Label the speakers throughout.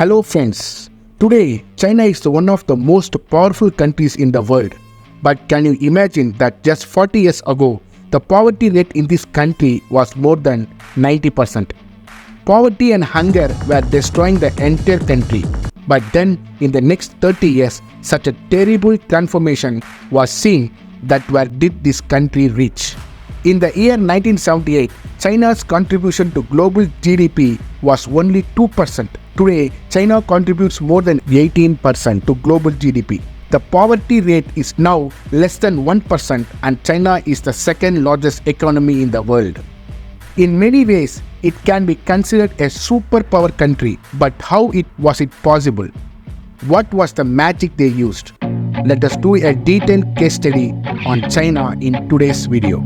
Speaker 1: Hello friends, today China is one of the most powerful countries in the world. But can you imagine that just 40 years ago, the poverty rate in this country was more than 90%. Poverty and hunger were destroying the entire country. But then in the next 30 years, such a terrible transformation was seen that where did this country reach? In the year 1978, China's contribution to global GDP was only 2%. Today, China contributes more than 18% to global GDP. The poverty rate is now less than 1% and China is the second largest economy in the world. In many ways, it can be considered a superpower country, but how was it possible? What was the magic they used? Let us do a detailed case study on China in today's video.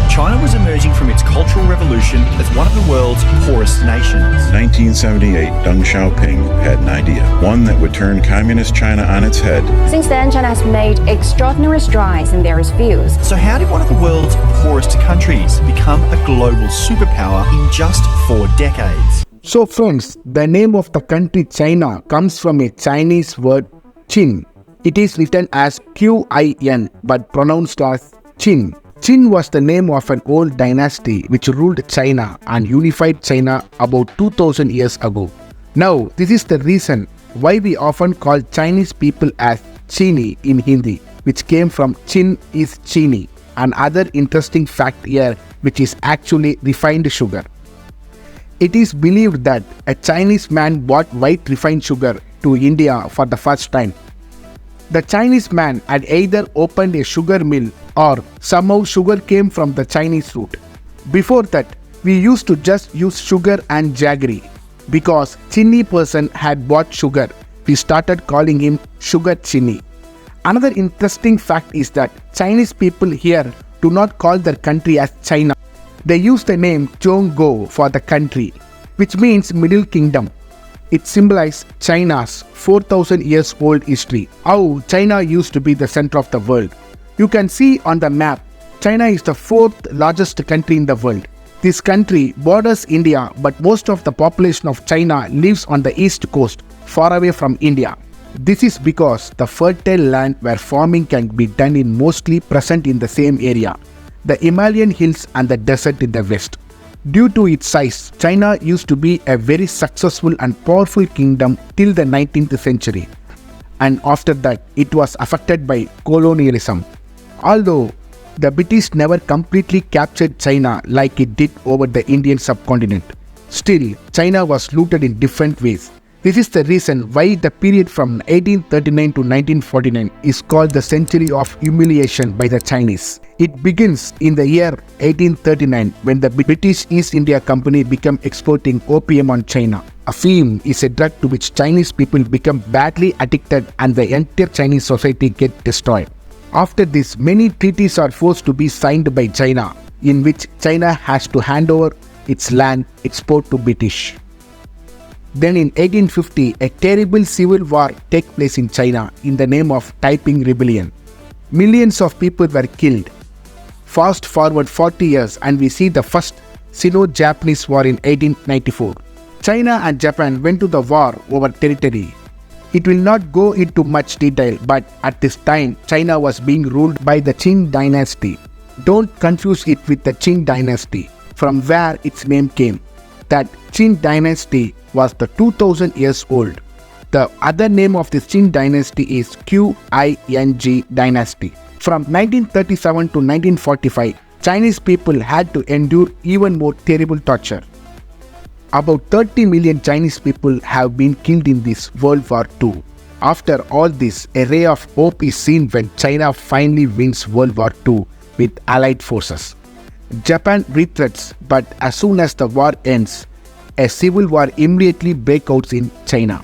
Speaker 2: China was emerging from its Cultural Revolution as one of the world's poorest nations.
Speaker 3: 1978, Deng Xiaoping had an idea, one that would turn communist China on its head.
Speaker 4: Since then, China has made extraordinary strides in various fields.
Speaker 2: So how did one of the world's poorest countries become a global superpower in just 4 decades?
Speaker 1: So friends, the name of the country China comes from a Chinese word Qin. It is written as Qin but pronounced as Qin. Qin was the name of an old dynasty which ruled China and unified China about 2000 years ago. Now, this is the reason why we often call Chinese people as Chini in Hindi, which came from Qin is Chini. Another interesting fact here, which is actually refined sugar. It is believed that a Chinese man brought white refined sugar to India for the first time. The Chinese man had either opened a sugar mill or somehow sugar came from the Chinese root. Before that, we used to just use sugar and jaggery. Because Chini person had bought sugar, we started calling him Sugar Chini. Another interesting fact is that Chinese people here do not call their country as China. They use the name Zhongguo for the country, which means Middle Kingdom. It symbolizes China's 4,000 years old history, how China used to be the center of the world. You can see on the map, China is the 4th largest country in the world. This country borders India, but most of the population of China lives on the east coast, far away from India. This is because the fertile land where farming can be done is mostly present in the same area, the Himalayan hills and the desert in the west. Due to its size, China used to be a very successful and powerful kingdom till the 19th century. And after that, it was affected by colonialism. Although the British never completely captured China like it did over the Indian subcontinent, still China was looted in different ways. This is the reason why the period from 1839 to 1949 is called the Century of Humiliation by the Chinese. It begins in the year 1839 when the British East India Company began exporting opium on China. Opium is a drug to which Chinese people become badly addicted and the entire Chinese society get destroyed. After this, many treaties are forced to be signed by China, in which China has to hand over its land export to British. Then in 1850, a terrible civil war took place in China in the name of Taiping Rebellion. Millions of people were killed. Fast forward 40 years and we see the first Sino-Japanese War in 1894. China and Japan went to the war over territory. It will not go into much detail, but at this time, China was being ruled by the Qin dynasty. Don't confuse it with the Qin dynasty, from where its name came. That Qin dynasty was the 2000 years old. The other name of this Qin dynasty is Qing dynasty. From 1937 to 1945, Chinese people had to endure even more terrible torture. About 30 million Chinese people have been killed in this World War II. After all this, a ray of hope is seen when China finally wins World War II with Allied forces. Japan retreats, but as soon as the war ends, a civil war immediately breaks out in China.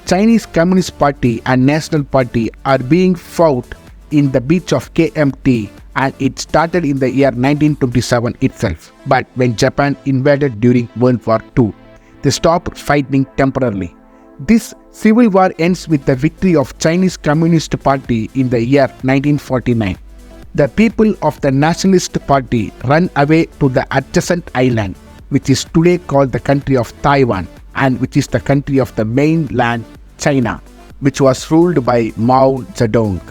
Speaker 1: Chinese Communist Party and National Party are being fought in the beach of KMT, and it started in the year 1927 itself. But when Japan invaded during World War II, they stopped fighting temporarily. This civil war ends with the victory of Chinese Communist Party in the year 1949. The people of the Nationalist Party run away to the adjacent island, which is today called the country of Taiwan. and which is the country of the mainland China, which was ruled by Mao Zedong.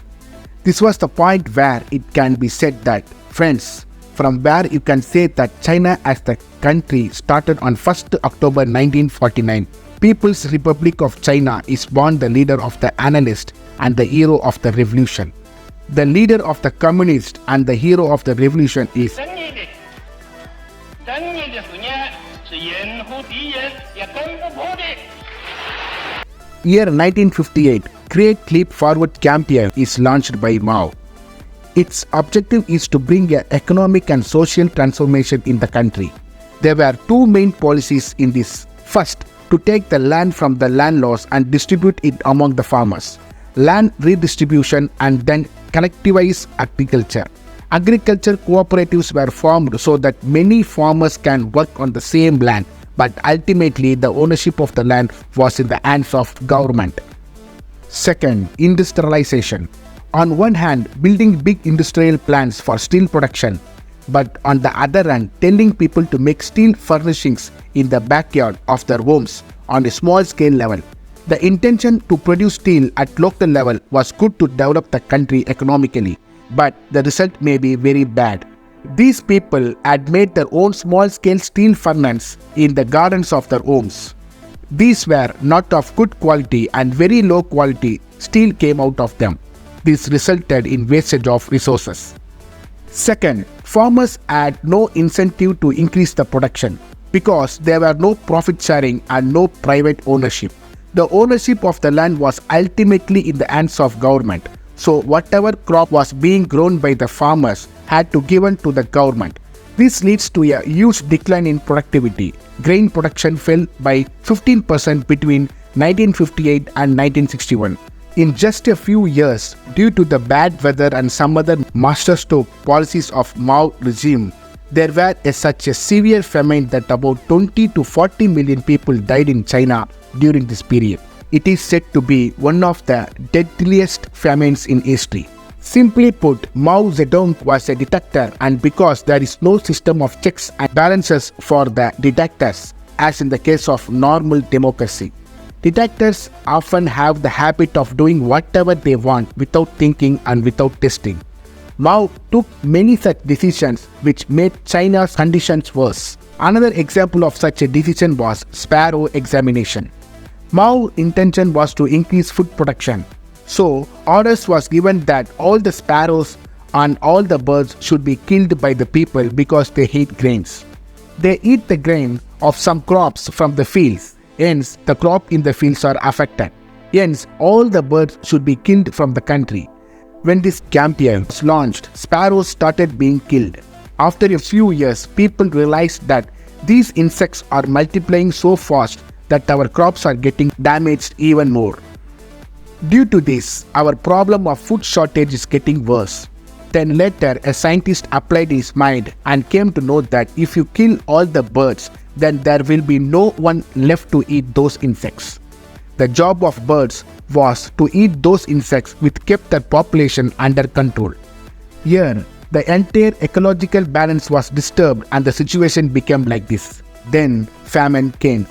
Speaker 1: This was the point where it can be said that, friends, from where you can say that China as the country started on 1st October 1949. People's Republic of China is born the leader of the analyst and the hero of the revolution. The leader of the communist and the hero of the revolution is Year 1958, Great Leap Forward campaign is launched by Mao. Its objective is to bring an economic and social transformation in the country. There were two main policies in this. First, to take the land from the landlords and distribute it among the farmers. Land redistribution, and then collectivize agriculture. Agriculture cooperatives were formed so that many farmers can work on the same land, but ultimately the ownership of the land was in the hands of government. Second, industrialization. On one hand, building big industrial plants for steel production, but on the other hand, telling people to make steel furnishings in the backyard of their homes on a small scale level. The intention to produce steel at local level was good to develop the country economically, but the result may be very bad. These people had made their own small-scale steel furnaces in the gardens of their homes. These were not of good quality and very low quality steel came out of them. This resulted in wastage of resources. Second, farmers had no incentive to increase the production because there were no profit sharing and no private ownership. The ownership of the land was ultimately in the hands of government. So whatever crop was being grown by the farmers had to given to the government. This leads to a huge decline in productivity. Grain production fell by 15% between 1958 and 1961. In just a few years, due to the bad weather and some other masterstroke policies of Mao regime, there were such a severe famine that about 20 to 40 million people died in China during this period. It is said to be one of the deadliest famines in history. Simply put, Mao Zedong was a dictator, and because there is no system of checks and balances for the dictators, as in the case of normal democracy, dictators often have the habit of doing whatever they want without thinking and without testing. Mao took many such decisions which made China's conditions worse. Another example of such a decision was sparrow examination. Mao's intention was to increase food production. So, orders was given that all the sparrows and all the birds should be killed by the people because they eat grains. They eat the grain of some crops from the fields, hence the crop in the fields are affected. Hence, all the birds should be killed from the country. When this campaign was launched, sparrows started being killed. After a few years, people realized that these insects are multiplying so fast that our crops are getting damaged even more. Due to this, our problem of food shortage is getting worse. Then later, a scientist applied his mind and came to know that if you kill all the birds, then there will be no one left to eat those insects. The job of birds was to eat those insects which kept their population under control. Here, the entire ecological balance was disturbed and the situation became like this. Then famine came.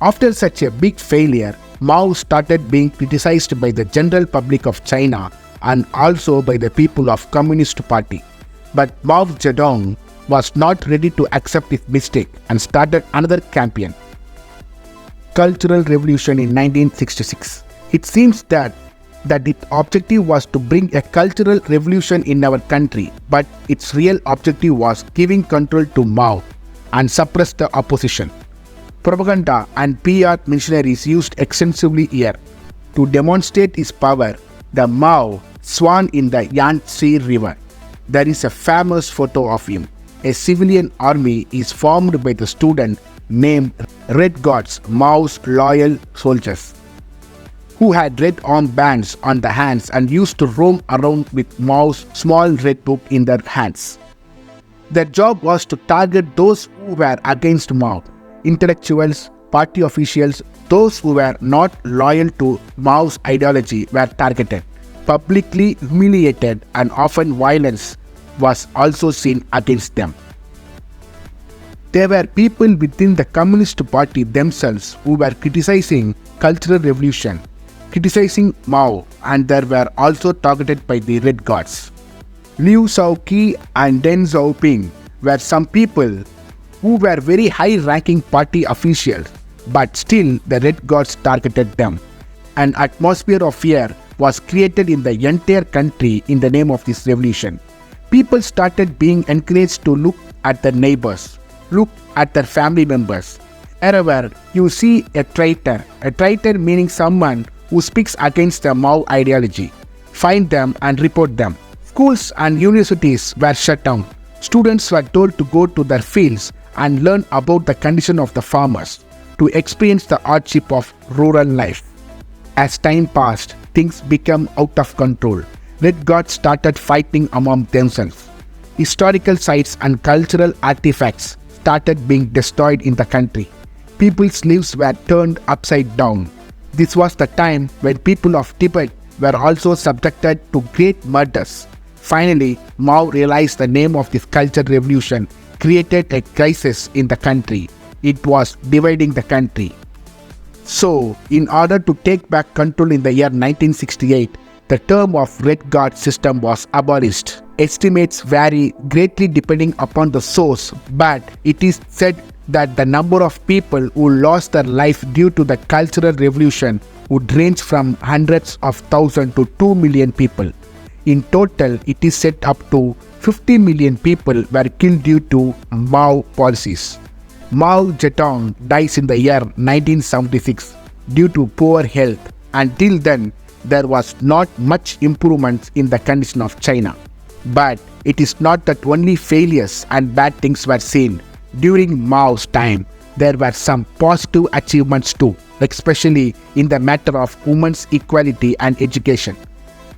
Speaker 1: After such a big failure, Mao started being criticized by the general public of China and also by the people of Communist Party. But Mao Zedong was not ready to accept his mistake and started another campaign. Cultural Revolution in 1966. It seems that its objective was to bring a cultural revolution in our country, but its real objective was giving control to Mao and suppress the opposition. Propaganda and PR missionaries used extensively here. To demonstrate his power, the Mao swam in the Yangtze River. There is a famous photo of him. A civilian army is formed by the student named Red Guards, Mao's loyal soldiers, who had red armbands on the hands and used to roam around with Mao's small red book in their hands. Their job was to target those who were against Mao. Intellectuals, party officials, those who were not loyal to Mao's ideology were targeted, publicly humiliated, and often violence was also seen against them. There were people within the Communist Party themselves who were criticizing Cultural Revolution, criticizing Mao, and they were also targeted by the Red Guards. Liu Shaoqi and Deng Xiaoping were some people who were very high-ranking party officials, but still the Red Guards targeted them. An atmosphere of fear was created in the entire country in the name of this revolution. People started being encouraged to look at their neighbors, look at their family members. Wherever you see a traitor meaning someone who speaks against the Mao ideology, find them and report them. Schools and universities were shut down. Students were told to go to their fields and learn about the condition of the farmers, to experience the hardship of rural life. As time passed, things became out of control. Red Guards started fighting among themselves. Historical sites and cultural artifacts started being destroyed in the country. People's lives were turned upside down. This was the time when people of Tibet were also subjected to great murders. Finally, Mao realized the name of this cultural revolution created a crisis in the country. It was dividing the country. So, in order to take back control in the year 1968, the term of Red Guard system was abolished. Estimates vary greatly depending upon the source, but it is said that the number of people who lost their life due to the Cultural Revolution would range from hundreds of thousands to 2 million people. In total, it is said up to 50 million people were killed due to Mao policies. Mao Zedong dies in the year 1976 due to poor health. Until then, there was not much improvement in the condition of China. But it is not that only failures and bad things were seen. During Mao's time, there were some positive achievements too, especially in the matter of women's equality and education.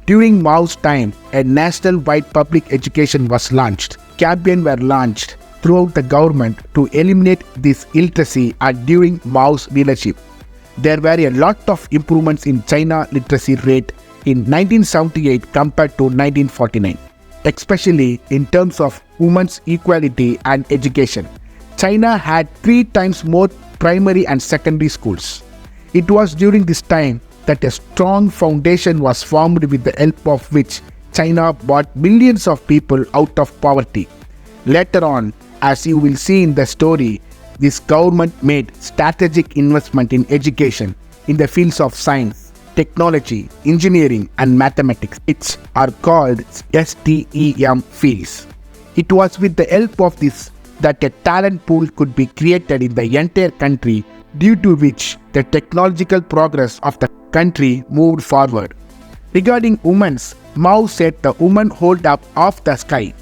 Speaker 1: During Mao's time, a national-wide public education was launched. Campaigns were launched throughout the government to eliminate this illiteracy, and during Mao's leadership, there were a lot of improvements in China literacy rate in 1978 compared to 1949, especially in terms of women's equality and education. China had 3 times more primary and secondary schools. It was during this time that a strong foundation was formed with the help of which China brought millions of people out of poverty. Later on, as you will see in the story, this government made strategic investment in education in the fields of science, technology, engineering and mathematics. It's are called STEM fields. It was with the help of this that a talent pool could be created in the entire country, due to which the technological progress of the country moved forward. Regarding women, Mao said the woman hold up half the sky.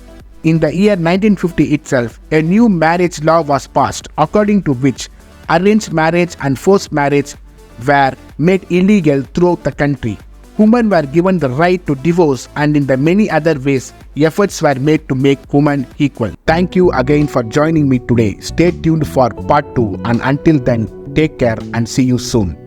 Speaker 1: In the year 1950 itself, a new marriage law was passed, according to which arranged marriage and forced marriage were made illegal throughout the country. Women were given the right to divorce, and in the many other ways, efforts were made to make women equal. Thank you again for joining me today. Stay tuned for part 2, and until then, take care and see you soon.